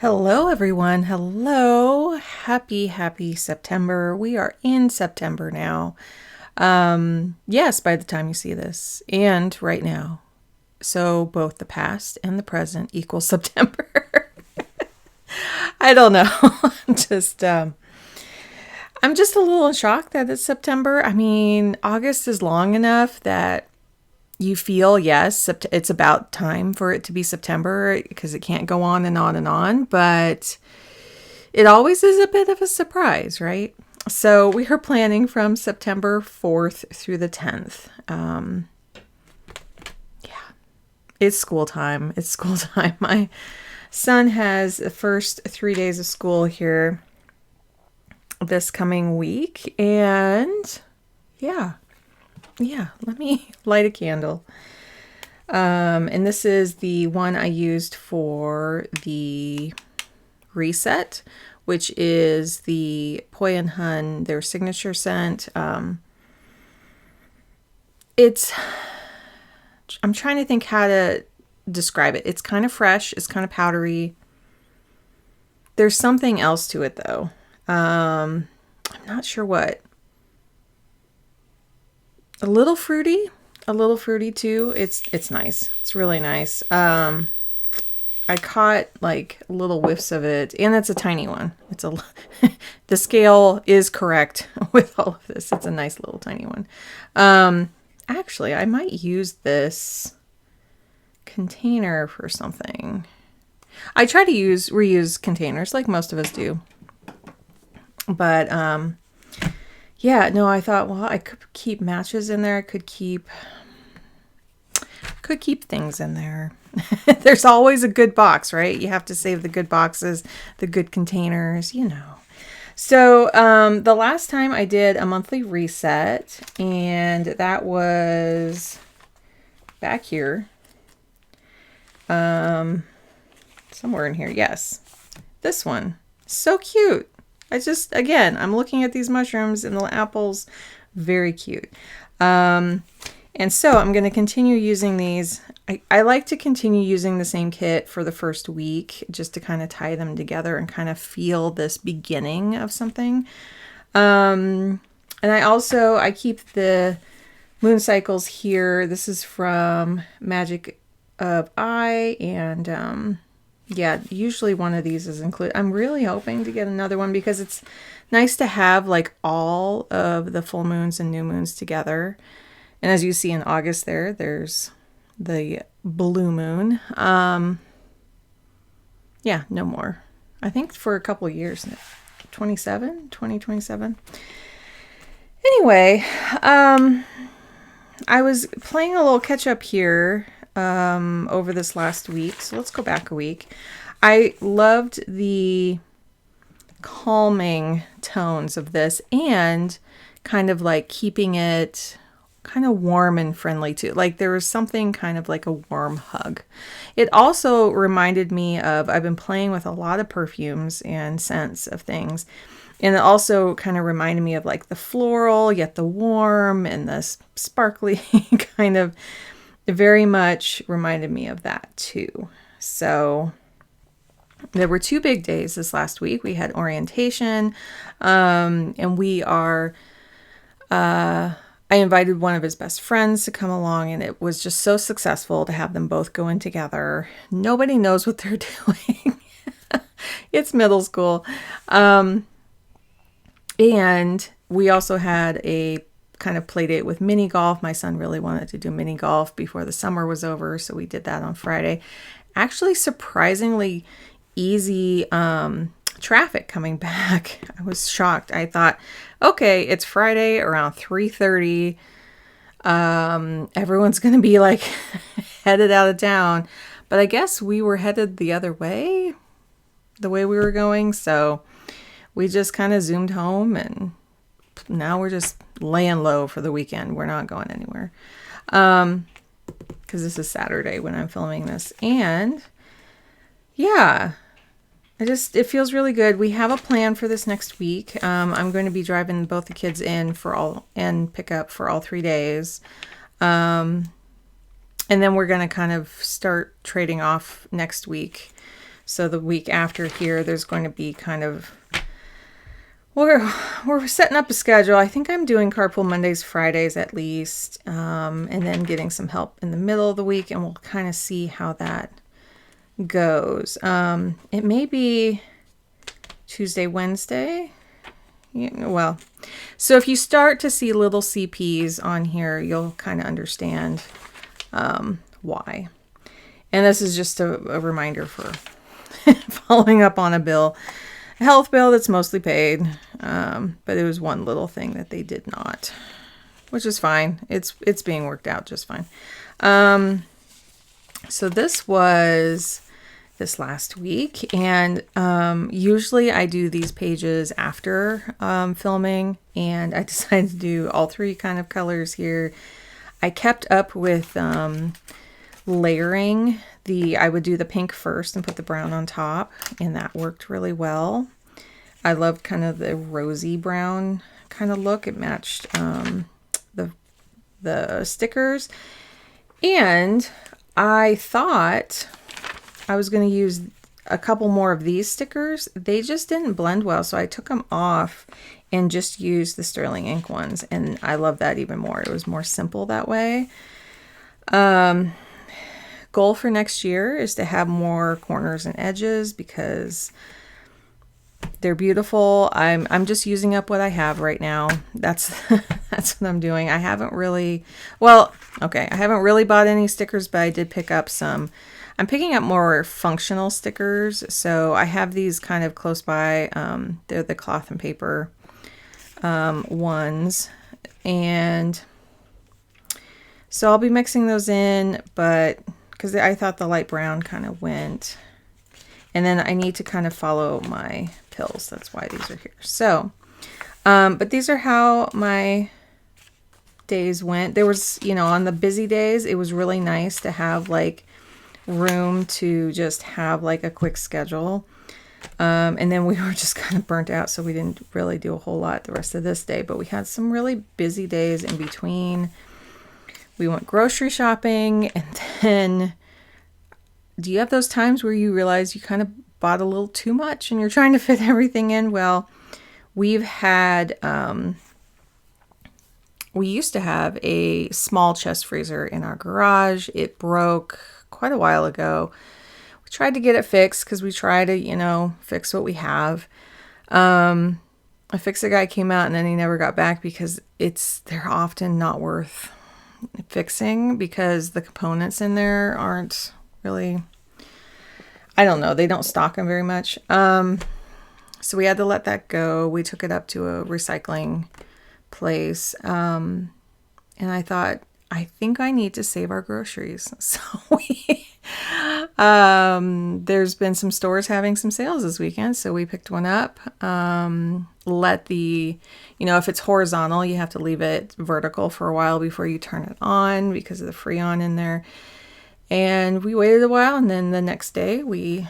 Hello, everyone. Hello. Happy September. We are in September now. Yes, by the time you see this, and right now. So both the past and the present equal September. I don't know. I'm just, um, I'm just a little in shock that it's September. I mean, August is long enough that you feel, yes, it's about time for it to be September because it can't go on and on and on. But it always is a bit of a surprise, right? So we are planning from September 4th through the 10th. Yeah, it's school time. It's school time. My son has the first 3 days of school here this coming week. And yeah, let me light a candle. And this is the one I used for the reset, which is the Poi and Hun, their signature scent. I'm trying to think how to describe it. It's kind of fresh. It's kind of powdery. There's something else to it though. I'm not sure what. A little fruity too. It's nice. It's really nice. I caught like little whiffs of it, and it's a tiny one. The scale is correct with all of this. It's a nice little tiny one. Actually, I might use this container for something. I try to reuse containers like most of us do. But yeah, no, I thought, well, I could keep matches in there. I could keep things in there. There's always a good box, right? You have to save the good boxes, the good containers, you know. So the last time I did a monthly reset, and that was back here. Somewhere in here. Yes. This one. So cute. I'm looking at these mushrooms and the apples. Very cute. And so I'm going to continue using these. I like to continue using the same kit for the first week just to kind of tie them together and kind of feel this beginning of something. And I keep the moon cycles here. This is from Magic of Eye, and yeah, usually one of these is included. I'm really hoping to get another one because it's nice to have like all of the full moons and new moons together. And as you see in August there's the blue moon. Yeah, no more. I think for a couple years now. 2027. Anyway, I was playing a little catch up here over this last week. So let's go back a week. I loved the calming tones of this and kind of like keeping it kind of warm and friendly too. Like there was something kind of like a warm hug. It also reminded me of, I've been playing with a lot of perfumes and scents of things. And it also kind of reminded me of like the floral, yet the warm and the sparkly kind of, very much reminded me of that too. So there were 2 big days this last week. We had orientation, and we are, I invited one of his best friends to come along, and it was just so successful to have them both go in together. Nobody knows what they're doing. It's middle school. And we also had a kind of play date with mini golf. My son really wanted to do mini golf before the summer was over, so we did that on Friday. Actually, surprisingly easy traffic coming back. I was shocked. I thought, okay, it's Friday around 3:30. Everyone's going to be like headed out of town. But I guess we were headed the other way, the way we were going. So we just kind of zoomed home, and now we're just laying low for the weekend. We're not going anywhere. Because this is Saturday when I'm filming this. And yeah, it feels really good. We have a plan for this next week. I'm going to be driving both the kids in and pick up for all 3 days. And then we're going to kind of start trading off next week. So the week after here, there's going to be kind of, we're setting up a schedule. I think I'm doing carpool Mondays, Fridays at least, and then getting some help in the middle of the week, and we'll kind of see how that goes. It may be Tuesday, Wednesday. Yeah, well, so if you start to see little CPs on here, you'll kind of understand why. And this is just a reminder for following up on a health bill that's mostly paid. But it was one little thing that they did not, which is fine. It's being worked out just fine. So this was this last week, and usually I do these pages after filming, and I decided to do all three kind of colors here. I kept up with layering. I would do the pink first and put the brown on top, and that worked really well. I loved kind of the rosy brown kind of look. It matched the stickers, and I thought I was going to use a couple more of these stickers. They just didn't blend well, so I took them off and just used the sterling ink ones, and I love that even more. It was more simple that way. Goal for next year is to have more corners and edges because they're beautiful. I'm just using up what I have right now. That's that's what I'm doing. I haven't really bought any stickers, but I did pick up some. I'm picking up more functional stickers. So I have these kind of close by. They're the cloth and paper ones. And so I'll be mixing those in, but because I thought the light brown kind of went. And then I need to kind of follow my pills. That's why these are here. So, but these are how my days went. There was, on the busy days, it was really nice to have like room to just have like a quick schedule. And then we were just kind of burnt out, so we didn't really do a whole lot the rest of this day, but we had some really busy days in between. We went grocery shopping, and then do you have those times where you realize you kind of bought a little too much and you're trying to fit everything in? Well, we've had, we used to have a small chest freezer in our garage. It broke quite a while ago. We tried to get it fixed because we try to, fix what we have. A fix-it guy came out and then he never got back because they're often not worth fixing because the components in there aren't really, I don't know, they don't stock them very much. So we had to let that go. We took it up to a recycling place. And I thought, I think I need to save our groceries. So there's been some stores having some sales this weekend. So we picked one up. If it's horizontal, you have to leave it vertical for a while before you turn it on because of the Freon in there. And we waited a while, and then the next day we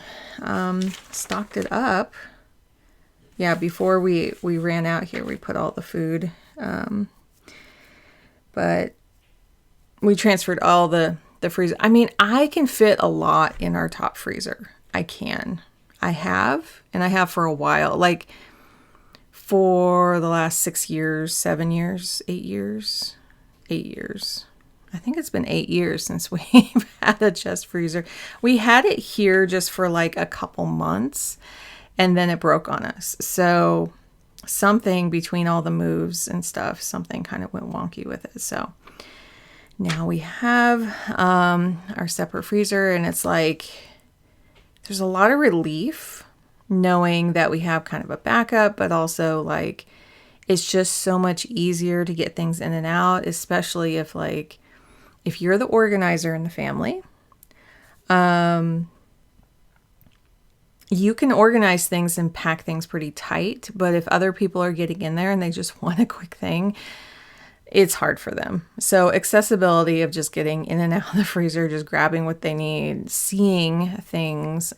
stocked it up. Yeah, before we ran out here, we put all the food. But we transferred all the freezer. I mean, I can fit a lot in our top freezer. I can. I have for a while. Like for the last 6 years, 7 years, 8 years. I think it's been 8 years since we've had a chest freezer. We had it here just for like a couple months, and then it broke on us. So something between all the moves and stuff, something kind of went wonky with it. So now we have our separate freezer, and it's like there's a lot of relief knowing that we have kind of a backup, but also like it's just so much easier to get things in and out, especially if you're the organizer in the family. You can organize things and pack things pretty tight, but if other people are getting in there and they just want a quick thing, it's hard for them. So accessibility of just getting in and out of the freezer, just grabbing what they need, seeing things.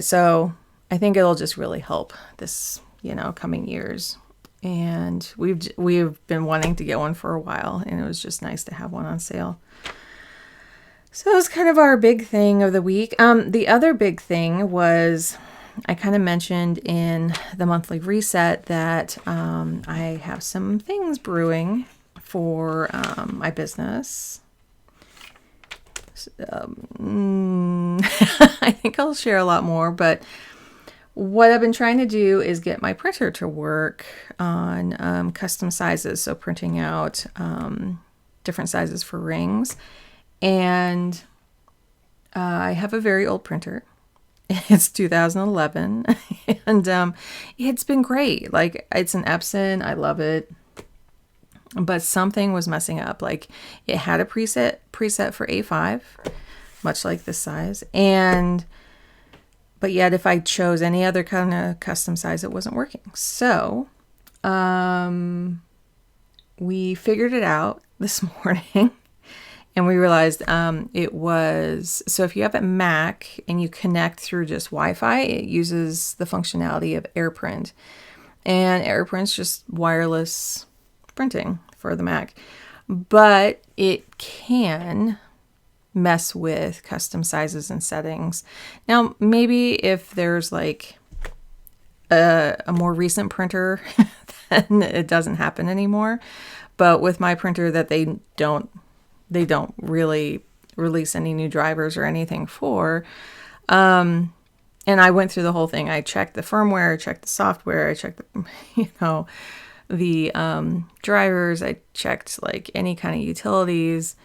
So I think it'll just really help this, coming years. And we've been wanting to get one for a while, and it was just nice to have one on sale. So that was kind of our big thing of the week. The other big thing was I kind of mentioned in the monthly reset that I have some things brewing for my business. I think I'll share a lot more, but what I've been trying to do is get my printer to work on custom sizes. So printing out different sizes for rings. And I have a very old printer. It's 2011 and it's been great. Like, it's an Epson. I love it. But something was messing up. Like, it had a preset for A5, much like this size. But yet if I chose any other kind of custom size, it wasn't working. So we figured it out this morning. And we realized it was, so if you have a Mac and you connect through just Wi-Fi, it uses the functionality of AirPrint. And AirPrint's just wireless printing for the Mac. But it can mess with custom sizes and settings. Now, maybe if there's like a more recent printer, then it doesn't happen anymore. But with my printer that they don't really release any new drivers or anything for. And I went through the whole thing. I checked the firmware, I checked the software, I checked the drivers, I checked like any kind of utilities,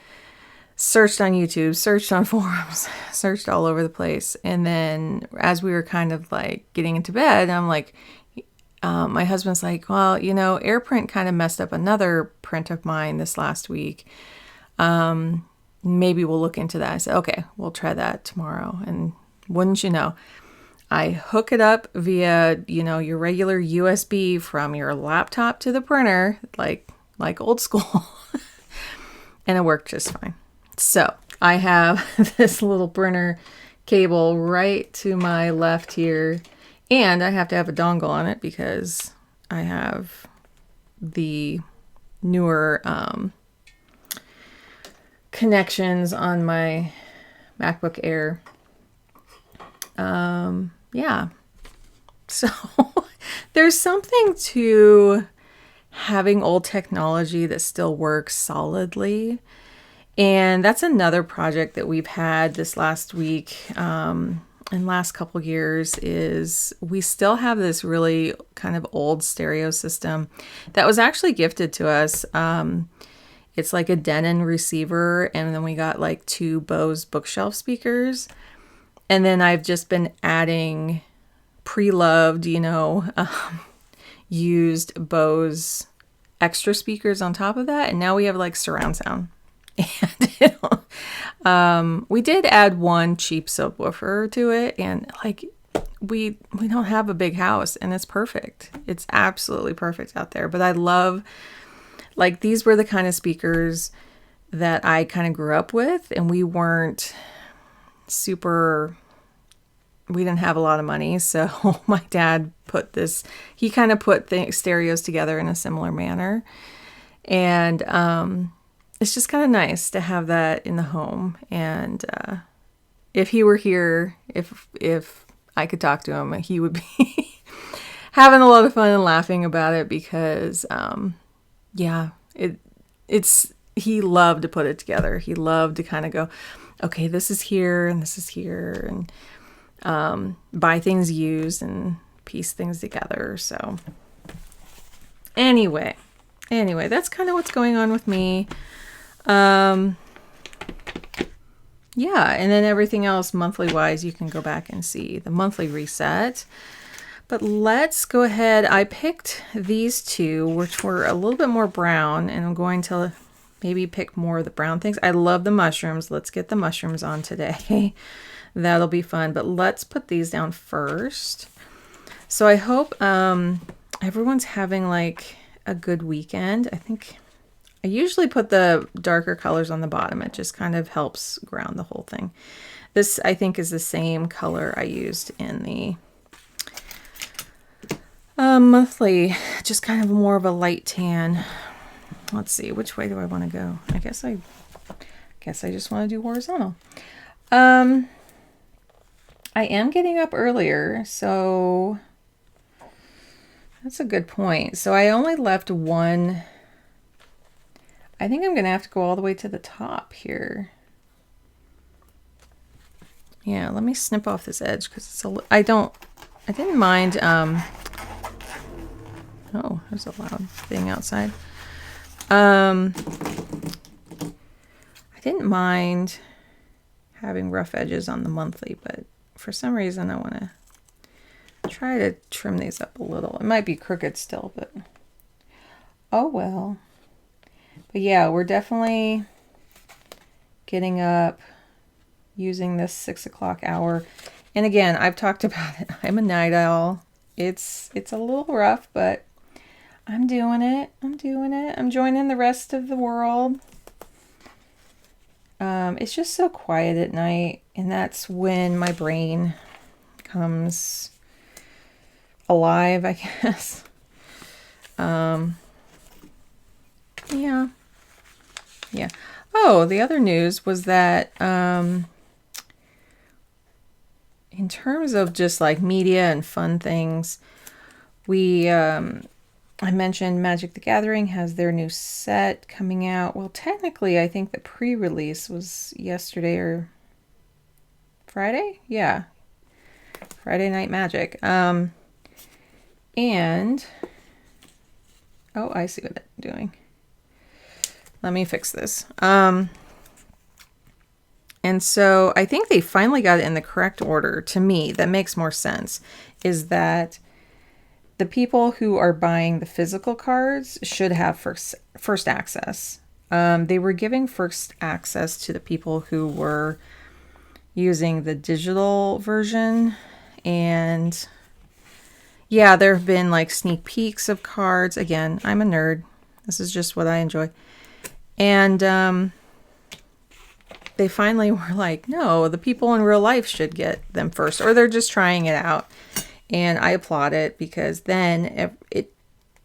searched on YouTube, searched on forums, searched all over the place. And then as we were kind of like getting into bed, I'm like, my husband's like, well, AirPrint kind of messed up another print of mine this last week. Maybe we'll look into that. I said, okay, we'll try that tomorrow. And wouldn't you know, I hook it up via, your regular USB from your laptop to the printer, like old school. And it worked just fine. So I have this little printer cable right to my left here. And I have to have a dongle on it because I have the newer, connections on my MacBook Air. Yeah. So there's something to having old technology that still works solidly. And that's another project that we've had this last week, and last couple years, is we still have this really kind of old stereo system that was actually gifted to us. It's like a Denon receiver, and then we got like 2 Bose bookshelf speakers. And then I've just been adding pre-loved, used Bose extra speakers on top of that. And now we have like surround sound. And we did add one cheap subwoofer to it. And like, we don't have a big house, and it's perfect. It's absolutely perfect out there. But I love, like, these were the kind of speakers that I kind of grew up with, and we didn't have a lot of money. So my dad he kind of put the stereos together in a similar manner. And it's just kind of nice to have that in the home. And if he were here, if I could talk to him, he would be having a lot of fun and laughing about it because he loved to put it together. He loved to kind of go, okay, this is here and this is here, and buy things used and piece things together. So anyway, that's kind of what's going on with me. And then everything else monthly wise, you can go back and see the monthly reset. But let's go ahead. I picked these 2, which were a little bit more brown, and I'm going to maybe pick more of the brown things. I love the mushrooms. Let's get the mushrooms on today. That'll be fun. But let's put these down first. So I hope everyone's having like a good weekend. I think I usually put the darker colors on the bottom. It just kind of helps ground the whole thing. This, I think, is the same color I used in the monthly, just kind of more of a light tan. Let's see, which way do I want to go? I guess guess I just want to do horizontal. I am getting up earlier, so that's a good point. So I only left one. I think I'm going to have to go all the way to the top here. Yeah, let me snip off this edge because it's a. I didn't mind. Oh, there's a loud thing outside. I didn't mind having rough edges on the monthly, but for some reason I want to try to trim these up a little. It might be crooked still, but oh well. But yeah, we're definitely getting up, using this 6 o'clock hour. And again, I've talked about it. I'm a night owl. It's a little rough, but I'm doing it. I'm doing it. I'm joining the rest of the world. It's just so quiet at night, and that's when my brain comes alive, I guess. Yeah. Oh, the other news was that in terms of just like media and fun things, I mentioned Magic the Gathering has their new set coming out. Well, technically, I think the pre-release was yesterday or Friday? Yeah. Friday Night Magic. And, oh, I see what I'm doing. Let me fix this. And so I think they finally got it in the correct order. To me, that makes more sense, is that the people who are buying the physical cards should have first access. They were giving first access to the people who were using the digital version. And yeah, there have been like sneak peeks of cards. Again, I'm a nerd. This is just what I enjoy. And they finally were like, no, the people in real life should get them first, or they're just trying it out. And I applaud it, because then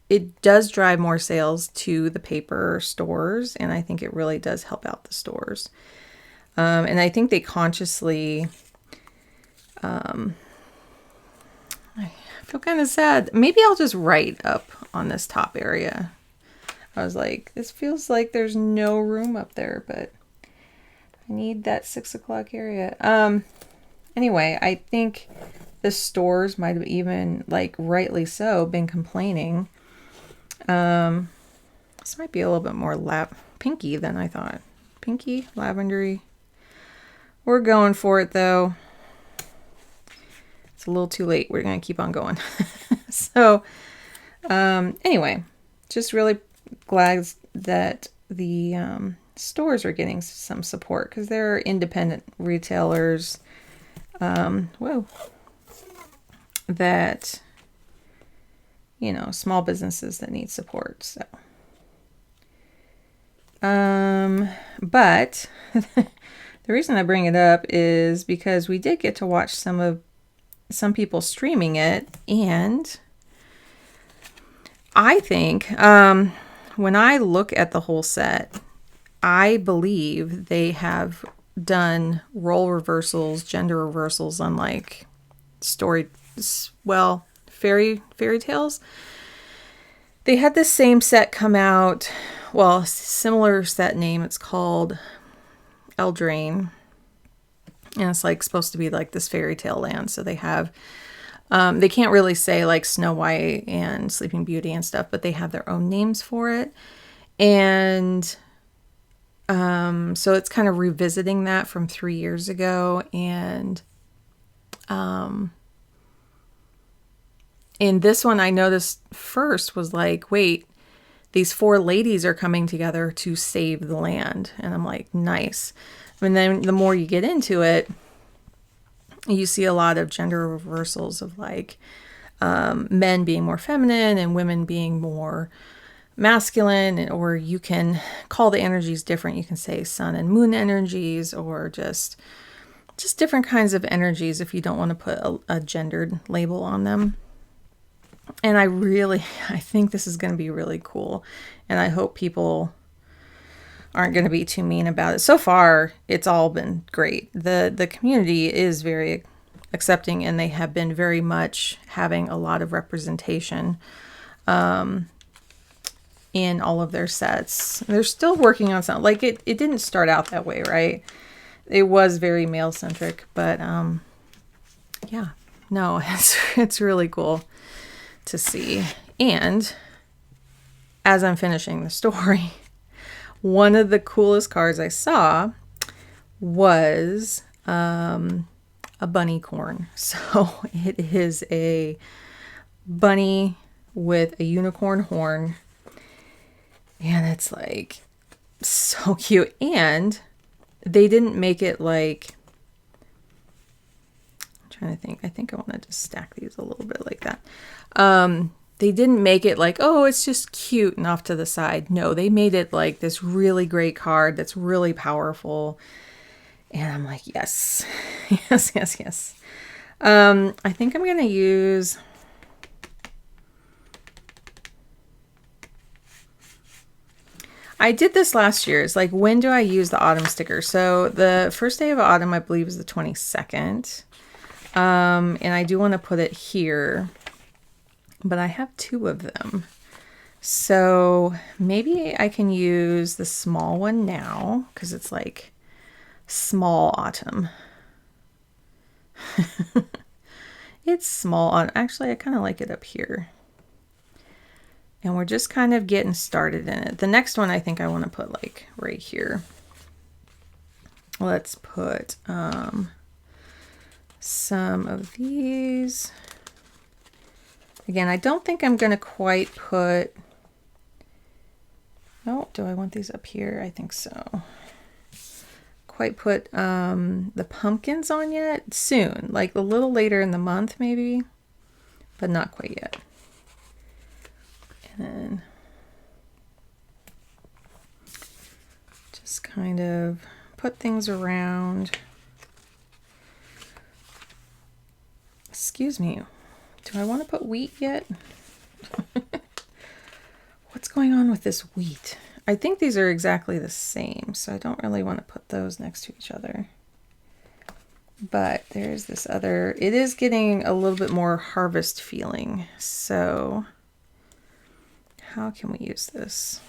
it does drive more sales to the paper stores, and I think it really does help out the stores. And I think they consciously, I feel kind of sad. Maybe I'll just write up on this top area. I was like, this feels like there's no room up there, but I need that 6 o'clock area. Anyway, I think the stores might have even, like, rightly so, been complaining. This might be a little bit more pinky than I thought. Pinky, lavendery. We're going for it, though. It's a little too late. We're going to keep on going. So, anyway, just really glad that the stores are getting some support, because they're independent retailers. That, you know, small businesses that need support. So, but the reason I bring it up is because we did get to watch some people streaming it, and I think when I look at the whole set, I believe they have done role reversals, gender reversals on like fairy tales. They had this same set come out, well, similar set name. It's called Eldraine, and it's like supposed to be like this fairy tale land. So they have, they can't really say like Snow White and Sleeping Beauty and stuff, but they have their own names for it. And so it's kind of revisiting that from 3 years ago. And in this one, I noticed first was like, wait, these 4 ladies are coming together to save the land. And I'm like, nice. And then the more you get into it, you see a lot of gender reversals of like men being more feminine and women being more masculine, or you can call the energies different. You can say sun and moon energies, or just different kinds of energies if you don't want to put a gendered label on them. And I think this is going to be really cool. And I hope people aren't going to be too mean about it. So far, it's all been great. The community is very accepting, and they have been very much having a lot of representation in all of their sets. They're still working on something. Like it didn't start out that way, right? It was very male centric, but yeah, no, it's really cool to see. And as I'm finishing the story, one of the coolest cards I saw was a bunny corn. So it is a bunny with a unicorn horn, and it's like so cute. And they didn't make it like, I'm trying to think. I think I want to just stack these a little bit like that. They didn't make it like, oh, it's just cute and off to the side. No, they made it like this really great card that's really powerful. And I'm like, yes, yes, yes, yes. I think I'm going to use... I did this last year. It's like, when do I use the autumn sticker? So the first day of autumn, I believe, is the 22nd. And I do want to put it here, but I have 2 of them. So maybe I can use the small one now, because it's like small autumn. It's small autumn. Actually, I kind of like it up here. And we're just kind of getting started in it. The next one I think I want to put like right here. Let's put some of these. Again, I don't think I'm going to quite put... Oh, do I want these up here? I think so. Quite put the pumpkins on yet. Soon, like a little later in the month maybe, but not quite yet. And then just kind of put things around. Excuse me. Do I want to put wheat yet? What's going on with this wheat? I think these are exactly the same, so I don't really want to put those next to each other. But there's this other, it is getting a little bit more harvest feeling. So how can we use this?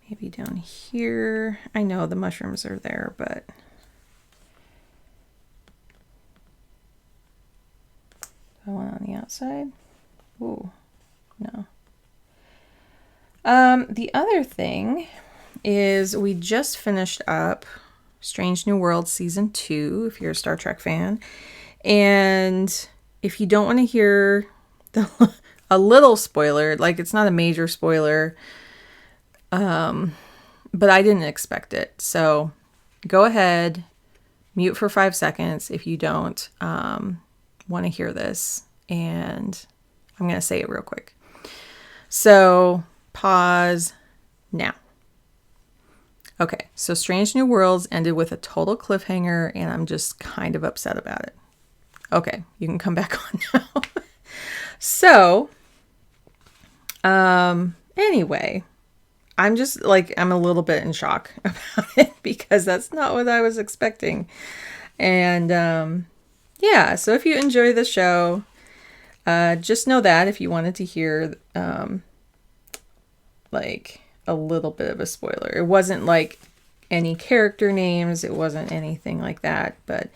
Maybe down here. I know the mushrooms are there, but I want on the outside. Ooh, no. The other thing is we just finished up Strange New Worlds Season 2, if you're a Star Trek fan. And if you don't want to hear a little spoiler, like it's not a major spoiler, but I didn't expect it. So go ahead, mute for 5 seconds if you don't want to hear this. And I'm going to say it real quick. So pause now. Okay, so Strange New Worlds ended with a total cliffhanger, and I'm just kind of upset about it. Okay, you can come back on now. So, anyway, I'm just like, I'm a little bit in shock about it because that's not what I was expecting. And yeah, so if you enjoy the show, just know that if you wanted to hear like a little bit of a spoiler, it wasn't like any character names, it wasn't anything like that, but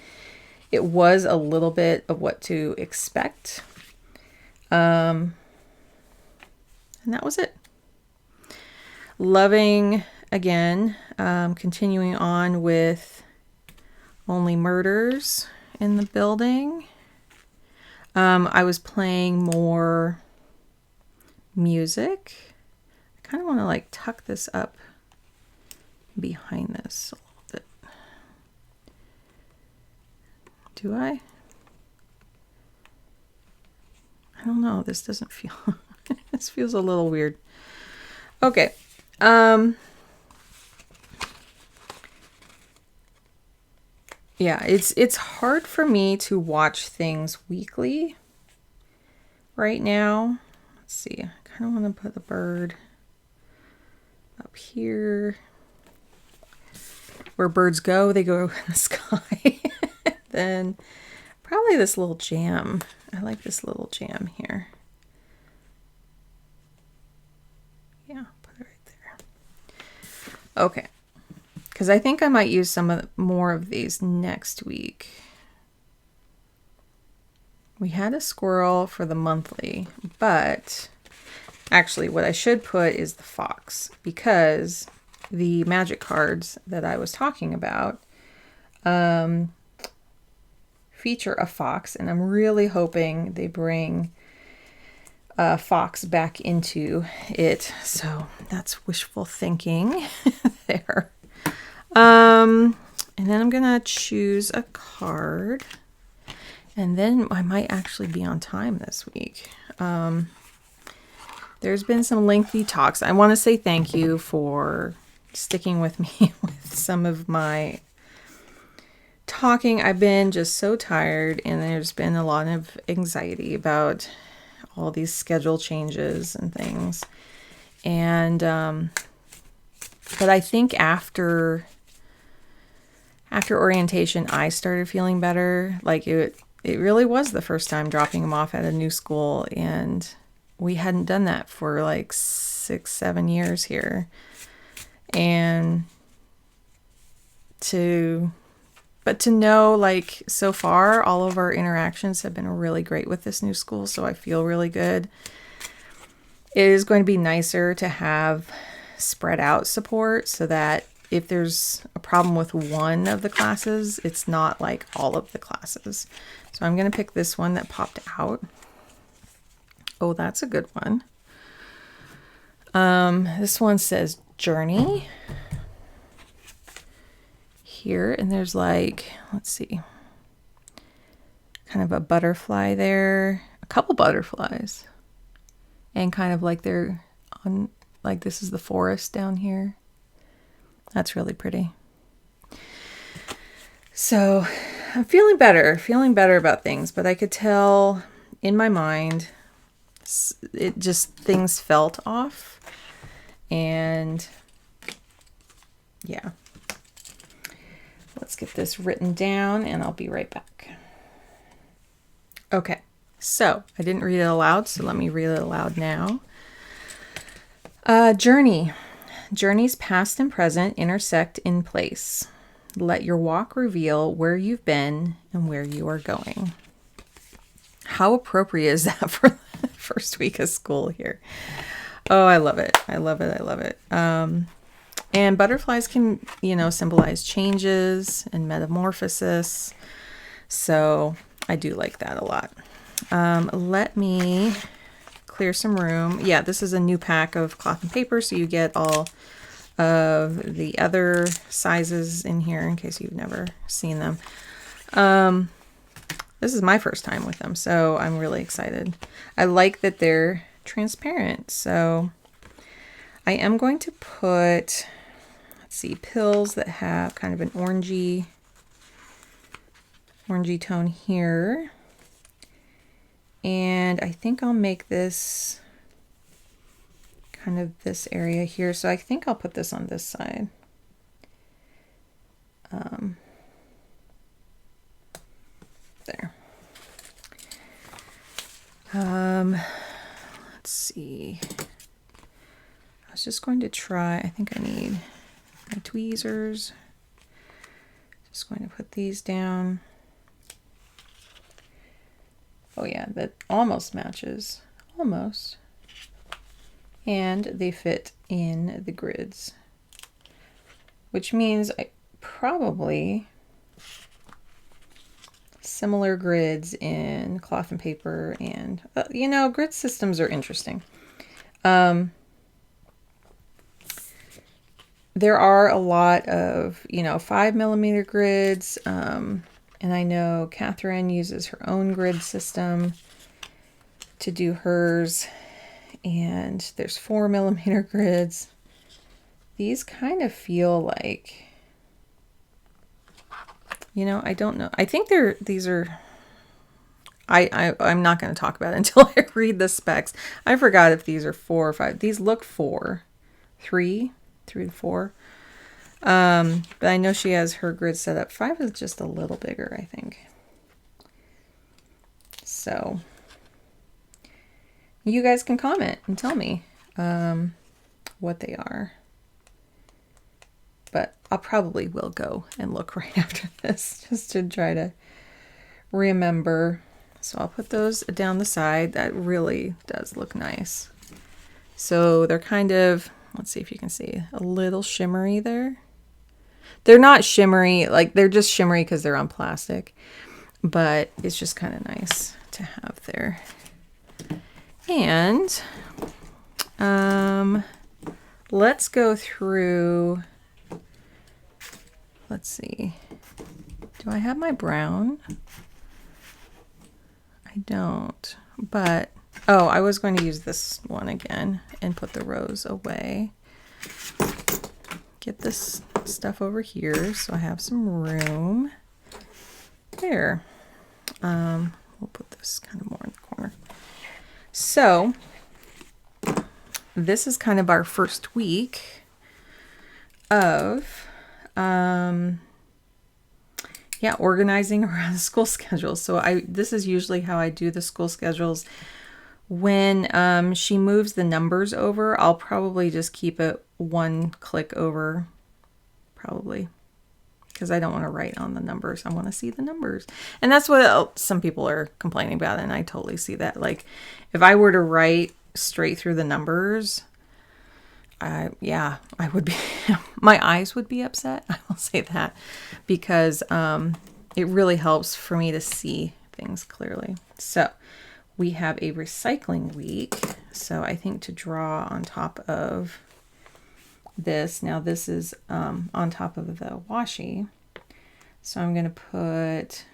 it was a little bit of what to expect. And that was it. Loving, again, continuing on with Only Murders in the Building. I was playing more music. I kind of want to like tuck this up behind this a little bit. Do I? I don't know. This doesn't feel... This feels a little weird. Okay. Yeah, it's hard for me to watch things weekly right now. Let's see. I kind of want to put the bird up up here. Where birds go, they go in the sky. Then probably this little jam. I like this little jam here. Yeah, put it right there. Okay. Because I think I might use some more of these next week. We had a squirrel for the monthly, but actually what I should put is the fox, because the magic cards that I was talking about feature a fox, and I'm really hoping they bring a fox back into it. So that's wishful thinking there. And then I'm gonna choose a card, and then I might actually be on time this week. There's been some lengthy talks. I want to say thank you for sticking with me with some of my talking. I've been just so tired, and there's been a lot of anxiety about all these schedule changes and things. And but I think after orientation, I started feeling better. Like it really was the first time dropping him off at a new school, and we hadn't done that for like 6-7 years here. And to know, like, so far all of our interactions have been really great with this new school, so I feel really good. It is going to be nicer to have spread out support, so that if there's a problem with one of the classes, it's not like all of the classes. So I'm going to pick this one that popped out. Oh, that's a good one. This one says Journey here, and there's like, let's see, kind of a butterfly there, a couple butterflies, and kind of like they're on, like this is the forest down here. That's really pretty. So I'm feeling better about things, but I could tell in my mind, it just, things felt off. And yeah, let's get this written down and I'll be right back. Okay, so I didn't read it aloud, so let me read it aloud now. Journey. Journeys past and present intersect in place. Let your walk reveal where you've been and where you are going. How appropriate is that for the first week of school here? Oh, I love it. I love it. I love it. And butterflies can, symbolize changes and metamorphosis. So I do like that a lot. Let me clear some room. Yeah, this is a new pack of cloth and paper, so you get all of the other sizes in here in case you've never seen them. This is my first time with them, so I'm really excited. I like that they're transparent. So I am going to put, let's see, pills that have kind of an orangey tone here. And I think I'll make this kind of this area here. So I think I'll put this on this side. There. Let's see. I was just going to try, I think I need my tweezers. Just going to put these down. Oh yeah, that almost matches. Almost. And they fit in the grids. Which means I probably similar grids in cloth and paper, and grid systems are interesting. There are a lot of 5mm grids, and I know Catherine uses her own grid system to do hers, and there's 4mm grids. These kind of feel like, I don't know. I think these are, I'm not going to talk about it until I read the specs. I forgot if these are 4 or 5. These look 4. 3? 3 to 4. But I know she has her grid set up. 5 is just a little bigger, I think. So you guys can comment and tell me what they are. But I'll probably will go and look right after this just to try to remember. So I'll put those down the side. That really does look nice. So they're kind of, let's see if you can see, a little shimmery there. They're not shimmery, like they're just shimmery because they're on plastic, but it's just kind of nice to have there. And let's go through, let's see, do I have my brown? I don't, but, oh, I was going to use this one again and put the rose away. Get this stuff over here so I have some room. There. We'll put this kind of more in the corner. So this is kind of our first week of organizing around the school schedule. So this is usually how I do the school schedules. When she moves the numbers over, I'll probably just keep it one click over, probably, because I don't want to write on the numbers. I want to see the numbers. And that's what some people are complaining about, and I totally see that. Like, if I were to write straight through the numbers, I would be, my eyes would be upset. I will say that, because it really helps for me to see things clearly. So we have a recycling week. So I think to draw on top of this, now this is on top of the washi. So I'm going to put,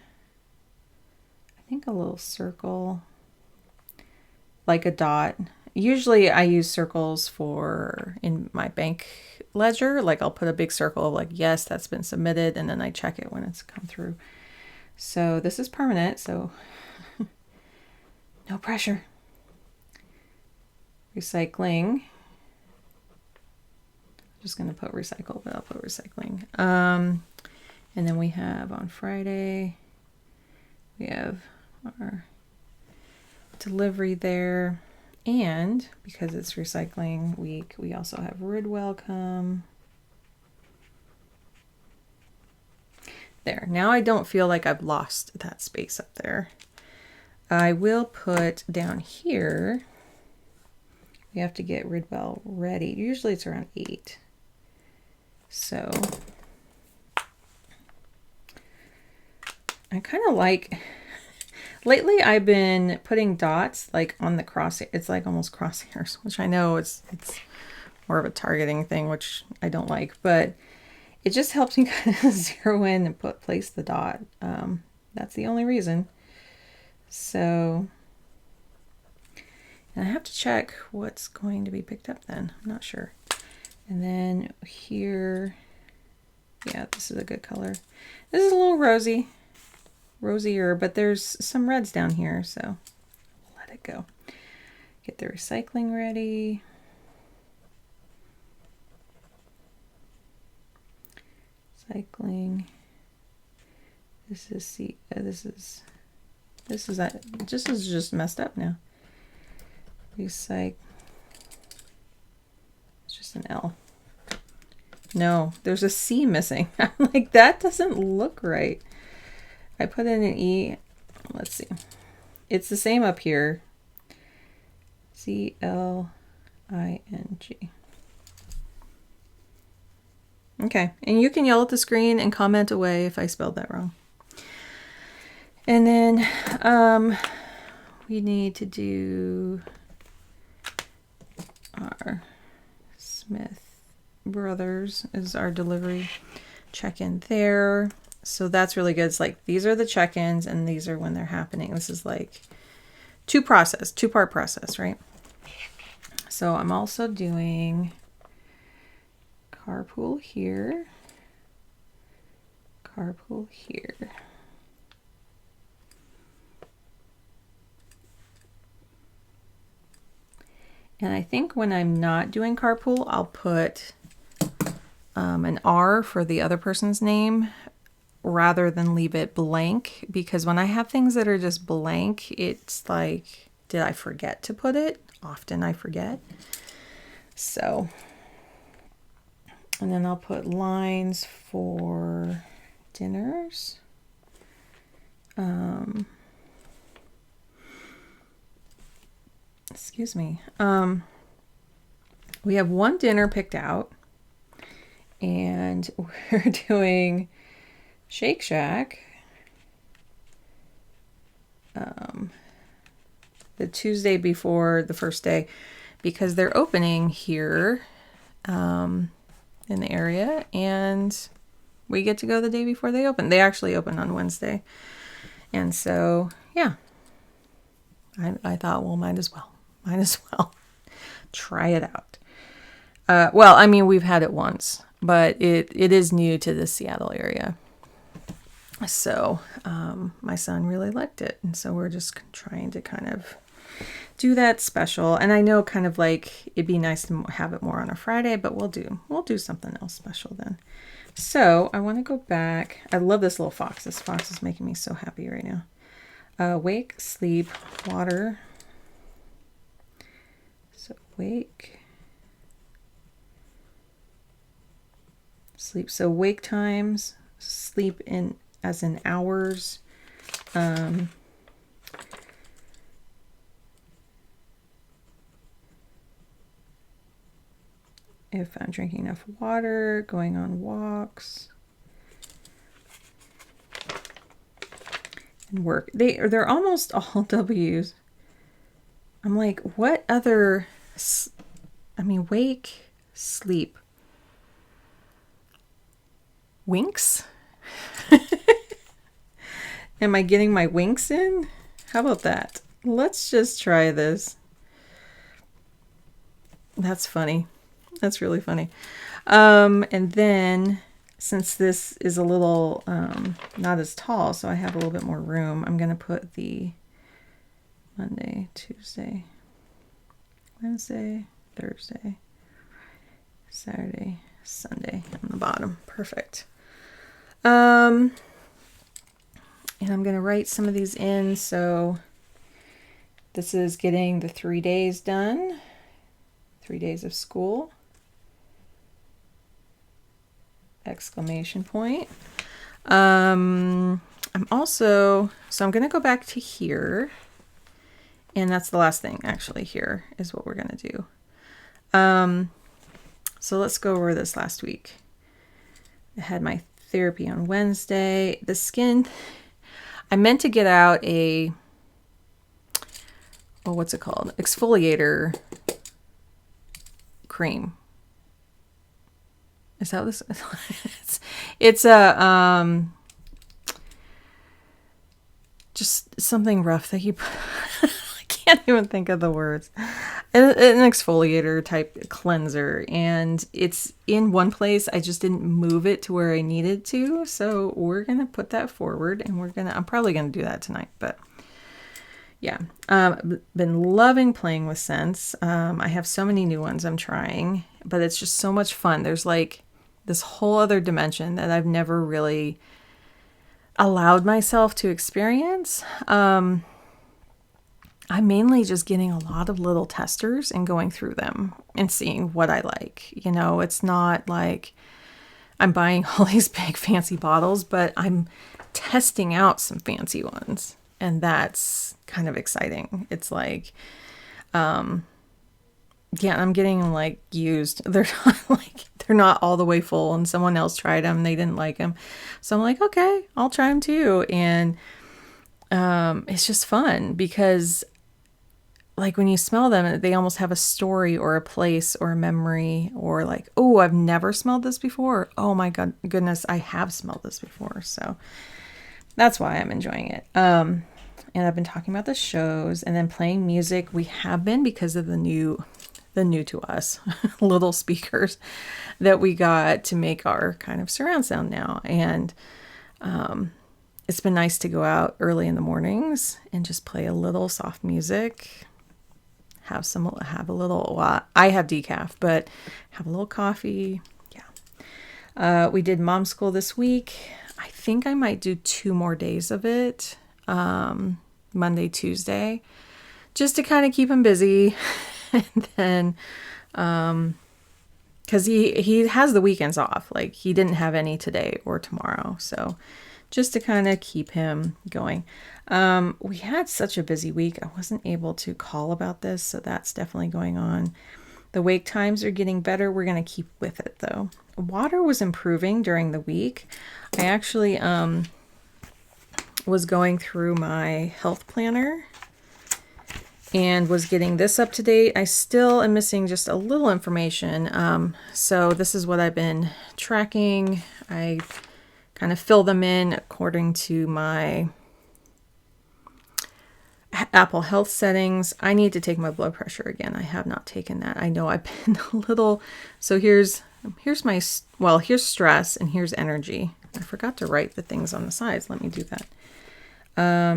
I think, a little circle, like a dot. Usually I use circles for in my bank ledger. Like I'll put a big circle of like, yes, that's been submitted. And then I check it when it's come through. So this is permanent. So no pressure. Recycling. I'm just going to put recycle, but I'll put recycling. And then we have on Friday, we have our delivery there. And because it's recycling week, we also have Rid Welcome. There. Now I don't feel like I've lost that space up there. I will put down here, we have to get Ridwell ready. Usually it's around 8. So I kind of like, lately I've been putting dots like on the cross, it's like almost crosshairs, which I know it's more of a targeting thing, which I don't like, but it just helps me kind of zero in and place the dot. That's the only reason. So, and I have to check what's going to be picked up then. I'm not sure. And then here, yeah, this is a good color. This is a little rosier, but there's some reds down here, so we'll let it go. Get the recycling ready. Recycling. This is just messed up now. Recycle. It's just an L. No, there's a C missing. I'm like, that doesn't look right. I put in an E. Let's see. It's the same up here. CLING. Okay, and you can yell at the screen and comment away if I spelled that wrong. And then we need to do our Smith Brothers is our delivery check-in there. So that's really good. It's like these are the check-ins and these are when they're happening. This is like two-part process, right? So I'm also doing carpool here, carpool here. And I think when I'm not doing carpool, I'll put an R for the other person's name rather than leave it blank, because when I have things that are just blank, it's like, did I forget to put it? Often I forget. So, and then I'll put lines for dinners. Excuse me. We have one dinner picked out, and we're doing Shake Shack the Tuesday before the first day, because they're opening here in the area, and we get to go the day before they open. They actually open on Wednesday. And so, yeah, I thought, well, might as well try it out. Well, I mean, we've had it once, but it is new to the Seattle area. So my son really liked it. And so we're just trying to kind of do that special. And I know kind of like it'd be nice to have it more on a Friday, but we'll do something else special then. So I want to go back. I love this little fox. This fox is making me so happy right now. Wake, sleep, water. So wake, sleep. So wake times, sleep in as in hours. If I'm drinking enough water, going on walks, and work. They're almost all W's. I'm like, what other? I mean, wake, sleep, winks. Am I getting my winks in? How about that? Let's just try this. That's funny. That's really funny. And then since this is a little not as tall, so I have a little bit more room, I'm going to put the Monday, Tuesday, Wednesday, Thursday, Saturday, Sunday on the bottom. Perfect. And I'm going to write some of these in. So this is getting the 3 days done. 3 days of school. Exclamation point. I'm also, so I'm going to go back to here. And that's the last thing actually here is what we're going to do. So let's go over this last week. I had my therapy on Wednesday. The skin, I meant to get out a, oh, what's it called? Exfoliator cream. Is that what this is? It's a, just something rough that you, I can't even think of the words. An exfoliator type cleanser, and it's in one place. I just didn't move it to where I needed to. So we're going to put that forward, and I'm probably going to do that tonight, but yeah. Been loving playing with scents. I have so many new ones I'm trying, but it's just so much fun. There's like this whole other dimension that I've never really allowed myself to experience. I'm mainly just getting a lot of little testers and going through them and seeing what I like. You know, it's not like I'm buying all these big fancy bottles, but I'm testing out some fancy ones. And that's kind of exciting. It's like, yeah, I'm getting them like used. They're not all the way full, and someone else tried them. They didn't like them. So I'm like, okay, I'll try them too. And it's just fun because like when you smell them, they almost have a story or a place or a memory, or like, oh, I've never smelled this before. Oh my goodness, I have smelled this before. So that's why I'm enjoying it. And I've been talking about the shows and then playing music. We have been, because of the new to us little speakers that we got to make our kind of surround sound now. And it's been nice to go out early in the mornings and just play a little soft music. Have a little, well, I have decaf, but have a little coffee. Yeah. We did mom school this week. I think I might do 2 more days of it, Monday, Tuesday, just to kind of keep him busy. And then, because he has the weekends off. Like, he didn't have any today or tomorrow. So just to kind of keep him going. We had such a busy week. I wasn't able to call about this, so that's definitely going on. The wake times are getting better. We're going to keep with it, though. Water was improving during the week. I actually was going through my health planner and was getting this up to date. I still am missing just a little information. So this is what I've been tracking. I kind of fill them in according to my Apple Health settings. I need to take my blood pressure again. I have not taken that. I know I've been a little, so here's my, well, here's stress and here's energy. I forgot to write the things on the sides. Let me do that.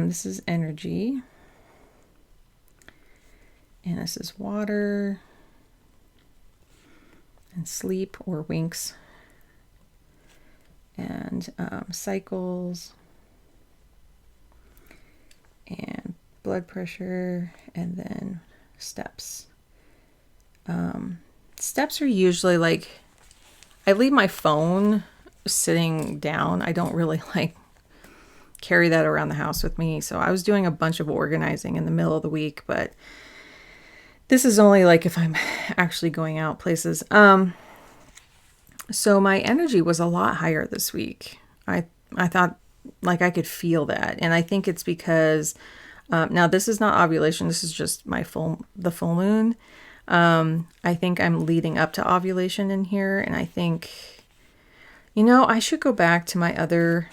This is energy. And this is water and sleep or winks and cycles and blood pressure, and then steps. Steps are usually like, I leave my phone sitting down. I don't really like carry that around the house with me. So I was doing a bunch of organizing in the middle of the week, but this is only like if I'm actually going out places. So my energy was a lot higher this week. I thought like I could feel that. And I think it's because, now this is not ovulation. This is just the full moon. I think I'm leading up to ovulation in here. And I think, I should go back to my other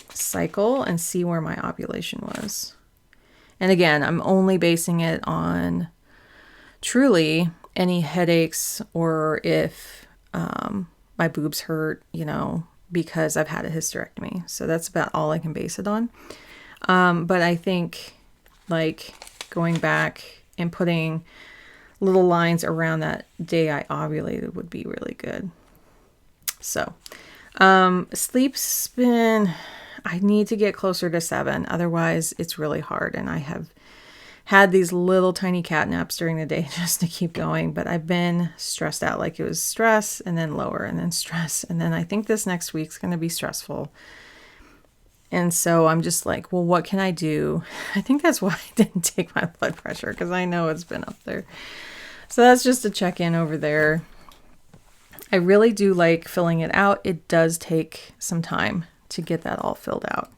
cycle and see where my ovulation was. And again, I'm only basing it on truly any headaches or if my boobs hurt, because I've had a hysterectomy. So that's about all I can base it on. But I think like going back and putting little lines around that day I ovulated would be really good. So sleep's been, I need to get closer to 7. Otherwise it's really hard. And I have had these little tiny cat naps during the day just to keep going, but I've been stressed out. Like it was stress and then lower and then stress. And then I think this next week's going to be stressful. And so I'm just like, well, what can I do? I think that's why I didn't take my blood pressure, because I know it's been up there. So that's just a check-in over there. I really do like filling it out. It does take some time to get that all filled out.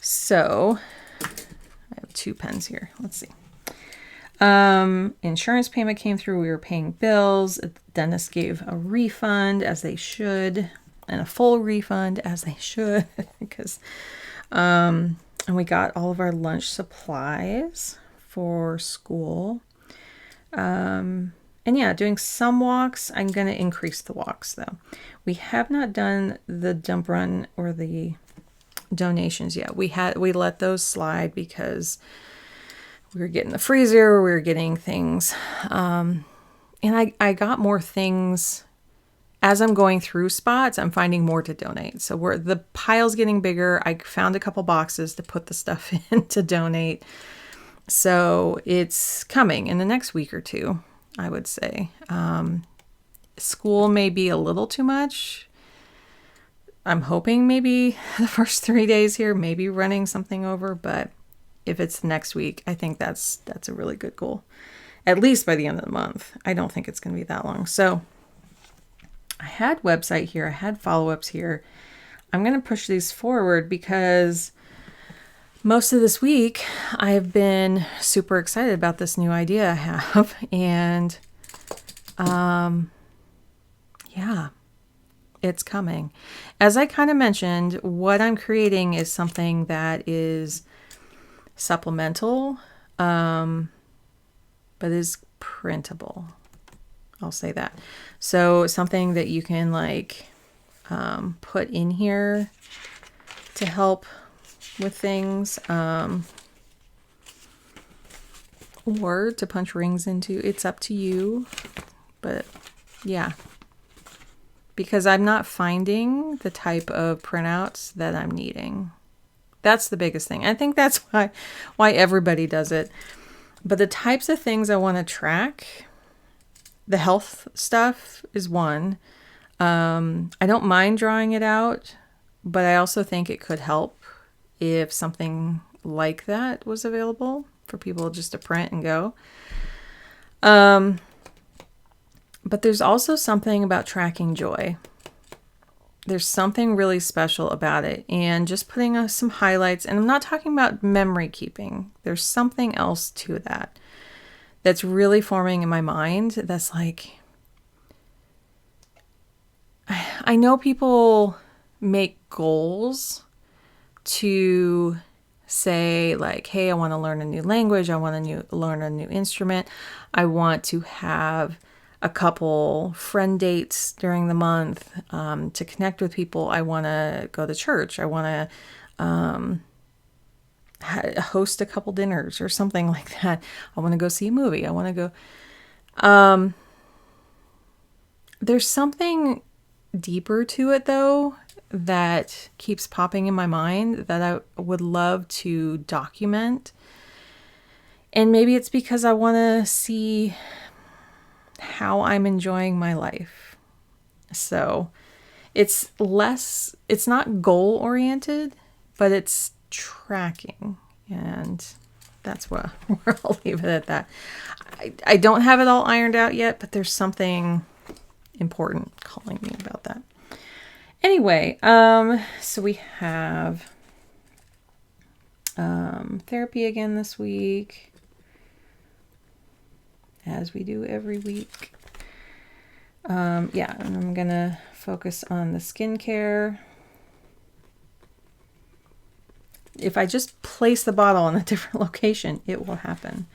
So I have 2 pens here. Let's see. Insurance payment came through. We were paying bills. The dentist gave a refund, as they should, and a full refund, as they should, because and we got all of our lunch supplies for school. And yeah, doing some walks. I'm going to increase the walks though. We have not done the dump run or the donations yet. We let those slide because we were getting the freezer, we were getting things. And I got more things as I'm going through spots. I'm finding more to donate. So the pile's getting bigger. I found a couple boxes to put the stuff in to donate. So it's coming in the next week or 2, I would say. School may be a little too much. I'm hoping maybe the first 3 days here, maybe running something over, but if it's next week, I think that's a really good goal. At least by the end of the month. I don't think it's going to be that long. So I had website here. I had follow-ups here. I'm going to push these forward because most of this week I've been super excited about this new idea I have. And yeah, it's coming. As I kind of mentioned, what I'm creating is something that is supplemental, but is printable. I'll say that. So something that you can like put in here to help with things, or to punch rings into. It's up to you, but yeah. because I'm not finding the type of printouts that I'm needing. That's the biggest thing. I think that's why everybody does it. But the types of things I want to track, the health stuff is one. I don't mind drawing it out, but I also think it could help if something like that was available for people just to print and go. But there's also something about tracking joy. There's something really special about it. And just putting some highlights, and I'm not talking about memory keeping. There's something else to that that's really forming in my mind. That's like, I know people make goals to say like, hey, I want to learn a new language. I want to learn a new instrument. I want to have a couple friend dates during the month to connect with people. I want to go to church. I want to host a couple dinners or something like that. I want to go see a movie. I want to go. There's something deeper to it though that keeps popping in my mind that I would love to document. And maybe it's because I want to see how I'm enjoying my life. So it's not goal oriented, but it's tracking. And that's where I'll leave it at that. I don't have it all ironed out yet, but there's something important calling me about that. Anyway, so we have therapy again this week, as we do every week. Yeah, and I'm gonna focus on the skincare. If I just place the bottle in a different location, it will happen.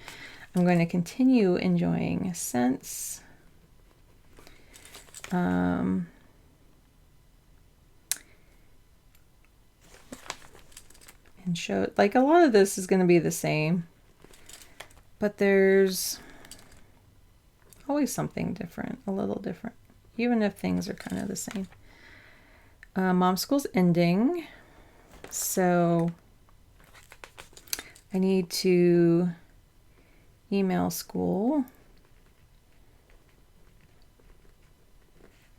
I'm going to continue enjoying scents. And show, like, a lot of this is going to be the same, but there's always something different, a little different, even if things are kind of the same. Mom school's ending, so I need to email school.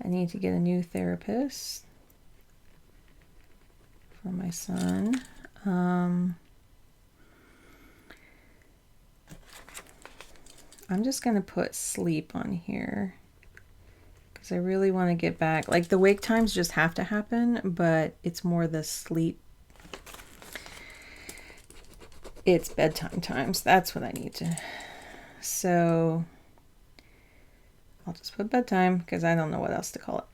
I need to get a new therapist for my son. I'm just going to put sleep on here because I really want to get back. Like, the wake times just have to happen, but it's more the sleep. It's bedtime times. That's what I need to. So I'll just put bedtime because I don't know what else to call it.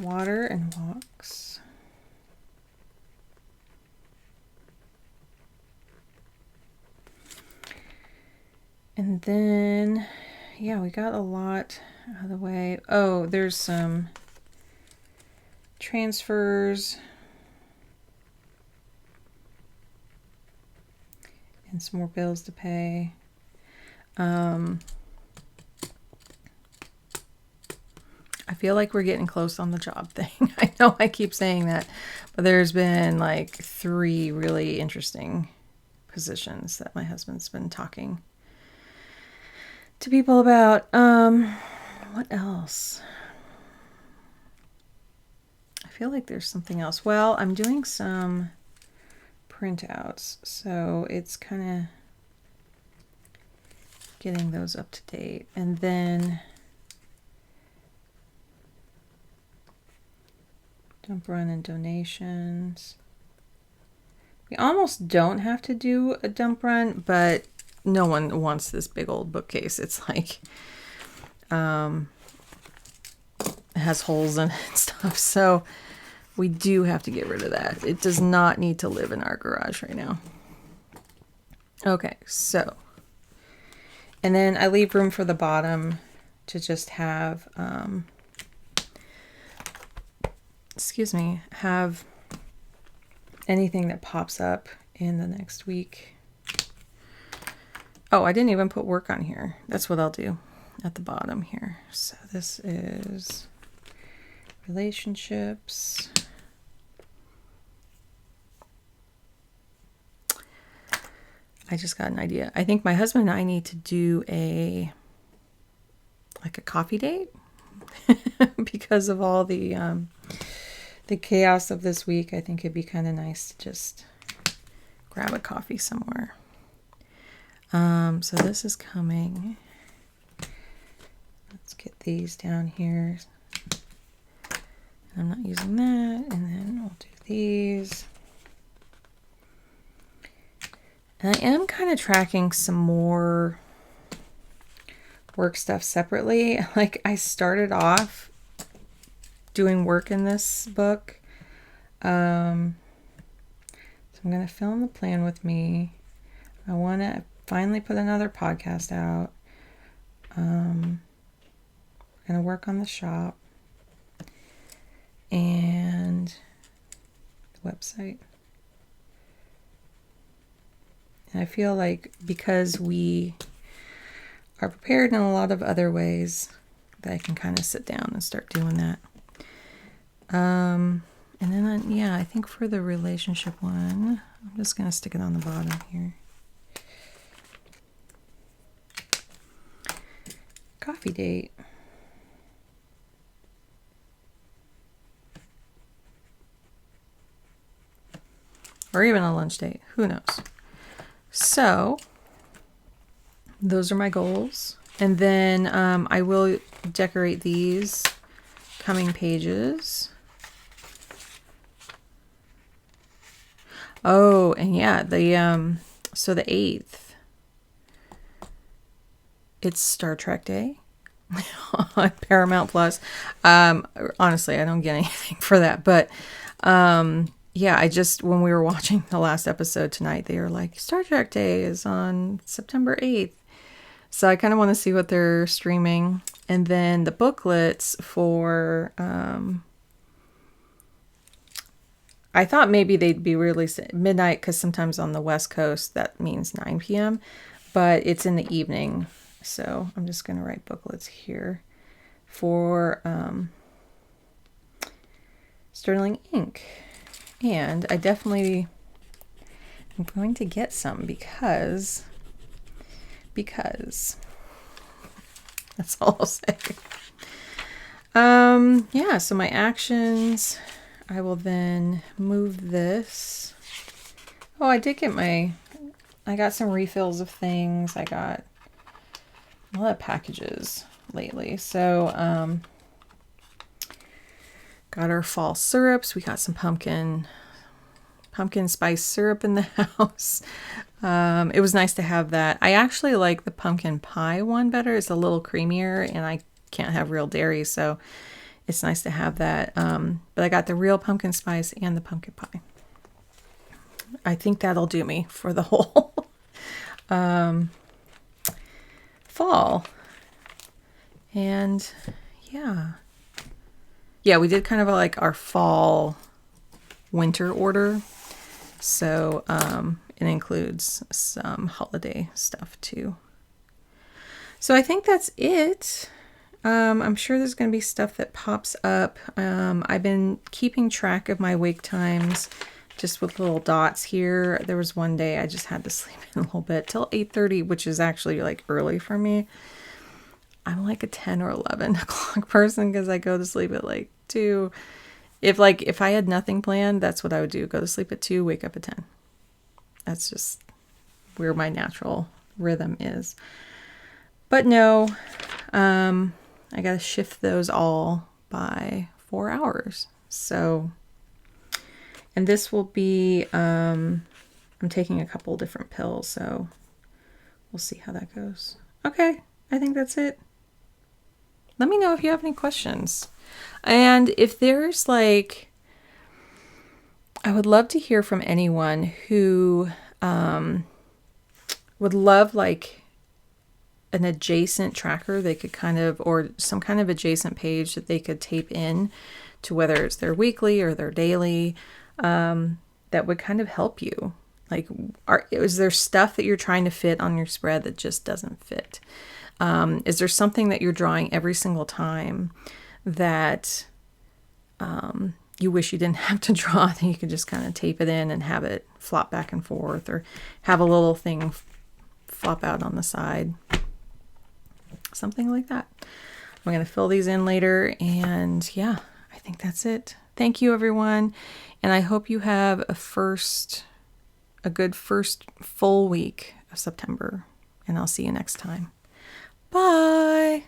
Water and walks. And then, yeah, we got a lot out of the way. Oh, there's some transfers and some more bills to pay. I feel like we're getting close on the job thing. I know I keep saying that, but there's been like 3 really interesting positions that my husband's been talking to people about. What else? I feel like there's something else. Well, I'm doing some printouts, so it's kind of getting those up to date. And then dump run and donations. We almost don't have to do a dump run, but no one wants this big old bookcase. It's like, it has holes in it and stuff. So we do have to get rid of that. It does not need to live in our garage right now. Okay, so, and then I leave room for the bottom to just have, have anything that pops up in the next week. Oh, I didn't even put work on here. That's what I'll do. at the bottom here. So this is relationships. I just got an idea. I think my husband and I need to do a coffee date because of all the chaos of this week. I think it'd be kind of nice to just grab a coffee somewhere. So this is coming. Let's get these down here. I'm not using that, and then we'll do these. And I am kind of tracking some more work stuff separately. Like, I started off doing work in this book. So I'm going to film the plan with me. I want to finally put another podcast out. I'm going to work on the shop and the website. And I feel like because we are prepared in a lot of other ways, that I can kind of sit down and start doing that. And then, yeah, I think for the relationship one, I'm just going to stick it on the bottom here. Coffee date. Or even a lunch date. Who knows? So, those are my goals. And then I will decorate these coming pages. Oh, and yeah, so the 8th, it's Star Trek Day on Paramount Plus. Honestly, I don't get anything for that, but yeah, when we were watching the last episode tonight, they were like, Star Trek Day is on September 8th. So I kind of want to see what they're streaming. And then the booklets for, I thought maybe they'd be released at midnight, because sometimes on the West Coast, that means 9 p.m. But it's in the evening. So I'm just going to write booklets here for Sterling Ink. And I definitely am going to get some because that's all I'll say. Yeah, so my actions, I will then move this. Oh, I got some refills of things. I got a lot of packages lately. So, got our fall syrups. We got some pumpkin spice syrup in the house. It was nice to have that. I actually like the pumpkin pie one better. It's a little creamier, and I can't have real dairy, so it's nice to have that. But I got the real pumpkin spice and the pumpkin pie. I think that'll do me for the whole fall. And yeah, we did kind of like our fall winter order. So it includes some holiday stuff too. So I think that's it. I'm sure there's going to be stuff that pops up. I've been keeping track of my wake times just with little dots here. There was one day I just had to sleep in a little bit till 8:30, which is actually like early for me. I'm like a 10 or 11 o'clock person because I go to sleep at like 2. If I had nothing planned, that's what I would do. Go to sleep at 2, wake up at 10. That's just where my natural rhythm is. But no, I got to shift those all by 4 hours. So, and this will be, I'm taking a couple different pills, so we'll see how that goes. Okay, I think that's it. Let me know if you have any questions. And if there's I would love to hear from anyone who would love an adjacent tracker they could or some kind of adjacent page that they could tape in to, whether it's their weekly or their daily, that would kind of help you. Is there stuff that you're trying to fit on your spread that just doesn't fit? Is there something that you're drawing every single time that you wish you didn't have to draw, that you could just kind of tape it in and have it flop back and forth, or have a little thing flop out on the side? Something like that. I'm going to fill these in later, and yeah, I think that's it. Thank you, everyone, and I hope you have a good first full week of September, and I'll see you next time. Bye!